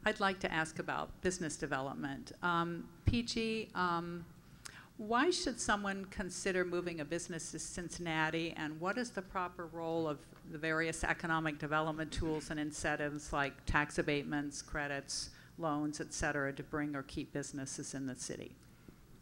I'd like to ask about business development. PG, why should someone consider moving a business to Cincinnati, and what is the proper role of the various economic development tools and incentives like tax abatements, credits, loans, et cetera, to bring or keep businesses in the city?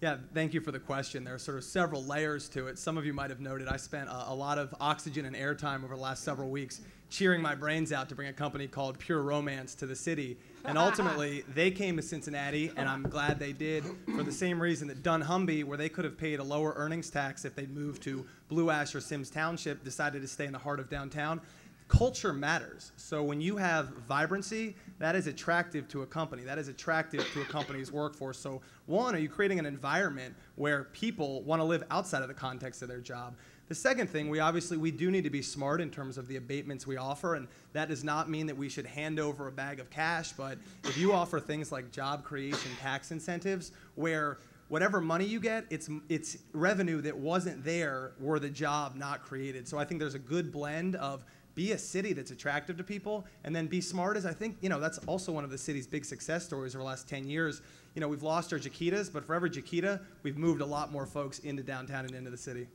Yeah, thank you for the question. There are sort of several layers to it. Some of you might have noted I spent a lot of oxygen and airtime over the last several weeks cheering my brains out to bring a company called Pure Romance to the city. And ultimately, they came to Cincinnati, and I'm glad they did, for the same reason that Dunnhumby, where they could have paid a lower earnings tax if they'd moved to Blue Ash or Sims Township, decided to stay in the heart of downtown. Culture matters. So when you have vibrancy, that is attractive to a company. That is attractive to a company's workforce. So one, are you creating an environment where people want to live outside of the context of their job? The second thing, we do need to be smart in terms of the abatements we offer, and that does not mean that we should hand over a bag of cash, but if you offer things like job creation tax incentives, where whatever money you get, it's revenue that wasn't there were the job not created. So I think there's a good blend of be a city that's attractive to people, and then be smart, as I think, that's also one of the city's big success stories over the last 10 years. We've lost our Jaquitas, but for every Jaquita, we've moved a lot more folks into downtown and into the city.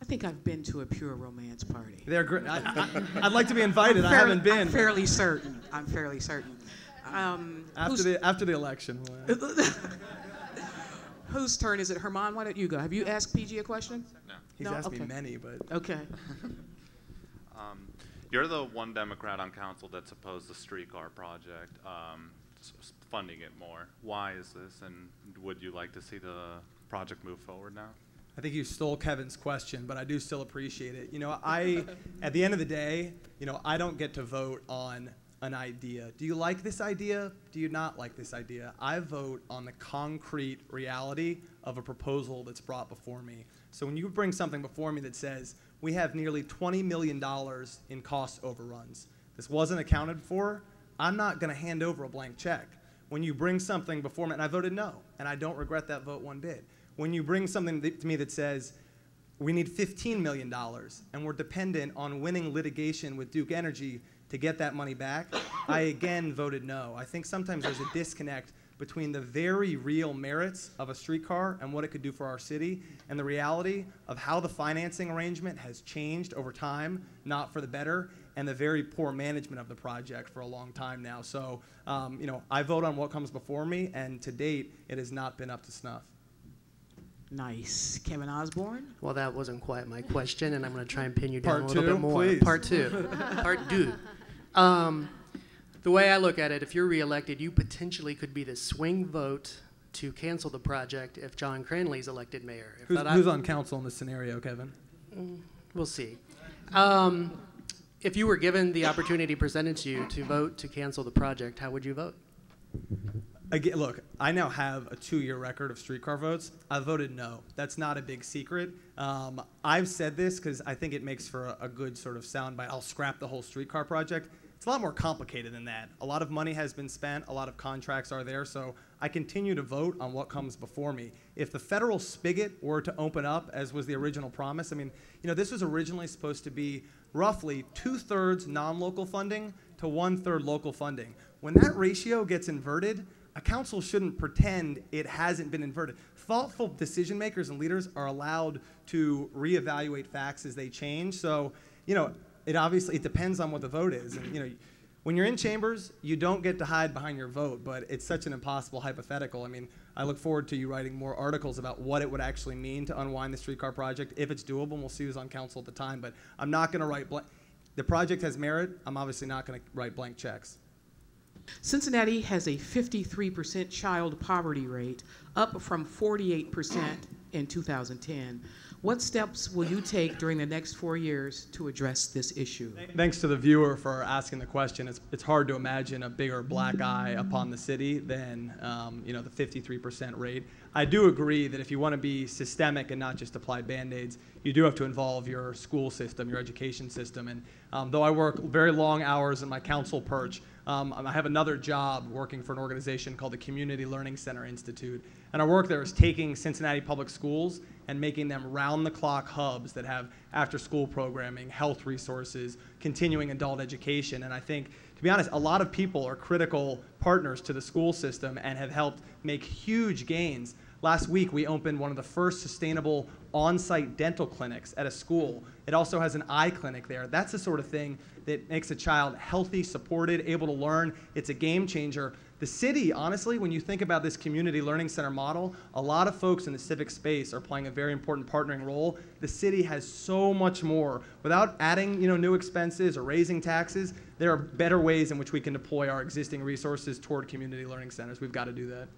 I think I've been to a Pure Romance party. They're great. I'd like to be invited. I haven't been. I'm fairly certain. After the election. Whose turn is it? Herman, why don't you go? Have you asked PG a question? No. He's asked me many, but. Okay. You're the one Democrat on council that's opposed the streetcar project, funding it more. Why is this, and would you like to see the project move forward now? I think you stole Kevin's question, but I do still appreciate it. At the end of the day, I don't get to vote on an idea. Do you like this idea? Do you not like this idea? I vote on the concrete reality of a proposal that's brought before me. So when you bring something before me that says, we have nearly $20 million in cost overruns, this wasn't accounted for, I'm not going to hand over a blank check. When you bring something before me, and I voted no, and I don't regret that vote one bit. When you bring something to me that says, we need $15 million, and we're dependent on winning litigation with Duke Energy to get that money back, I again voted no. I think sometimes there's a disconnect between the very real merits of a streetcar and what it could do for our city, and the reality of how the financing arrangement has changed over time, not for the better, and the very poor management of the project for a long time now. So, I vote on what comes before me, and to date, it has not been up to snuff. Nice. Kevin Osborne? Well, that wasn't quite my question, and I'm going to try and pin you down a little bit more. Please. Part two. Part two. The way I look at it, if you're reelected, you potentially could be the swing vote to cancel the project if John Cranley's elected mayor. Who's on council in this scenario, Kevin? We'll see. If you were given the opportunity presented to you to vote to cancel the project, how would you vote? Again, look, I now have a 2-year record of streetcar votes. I voted no. That's not a big secret. I've said this because I think it makes for a good sort of soundbite. I'll scrap the whole streetcar project. It's a lot more complicated than that. A lot of money has been spent. A lot of contracts are there. So I continue to vote on what comes before me. If the federal spigot were to open up, as was the original promise, this was originally supposed to be roughly 2/3 non-local funding to 1/3 local funding. When that ratio gets inverted, a council shouldn't pretend it hasn't been inverted. Thoughtful decision makers and leaders are allowed to reevaluate facts as they change. So, it depends on what the vote is. And, when you're in chambers, you don't get to hide behind your vote, but it's such an impossible hypothetical. I look forward to you writing more articles about what it would actually mean to unwind the streetcar project, if it's doable, and we'll see who's on council at the time. But I'm not going to write the project has merit. I'm obviously not going to write blank checks. Cincinnati has a 53% child poverty rate, up from 48% in 2010. What steps will you take during the next 4 years to address this issue? Thanks to the viewer for asking the question. It's hard to imagine a bigger black eye upon the city than the 53% rate. I do agree that if you want to be systemic and not just apply Band-Aids, you do have to involve your school system, your education system. And though I work very long hours in my council perch, I have another job working for an organization called the Community Learning Center Institute. And our work there is taking Cincinnati public schools and making them round-the-clock hubs that have after-school programming, health resources, continuing adult education. And I think, to be honest, a lot of people are critical partners to the school system and have helped make huge gains. Last week, we opened one of the first sustainable on-site dental clinics at a school. It also has an eye clinic there. That's the sort of thing that makes a child healthy, supported, able to learn. It's a game changer. The city, honestly, when you think about this community learning center model, a lot of folks in the civic space are playing a very important partnering role. The city has so much more. Without adding, new expenses or raising taxes, there are better ways in which we can deploy our existing resources toward community learning centers. We've got to do that.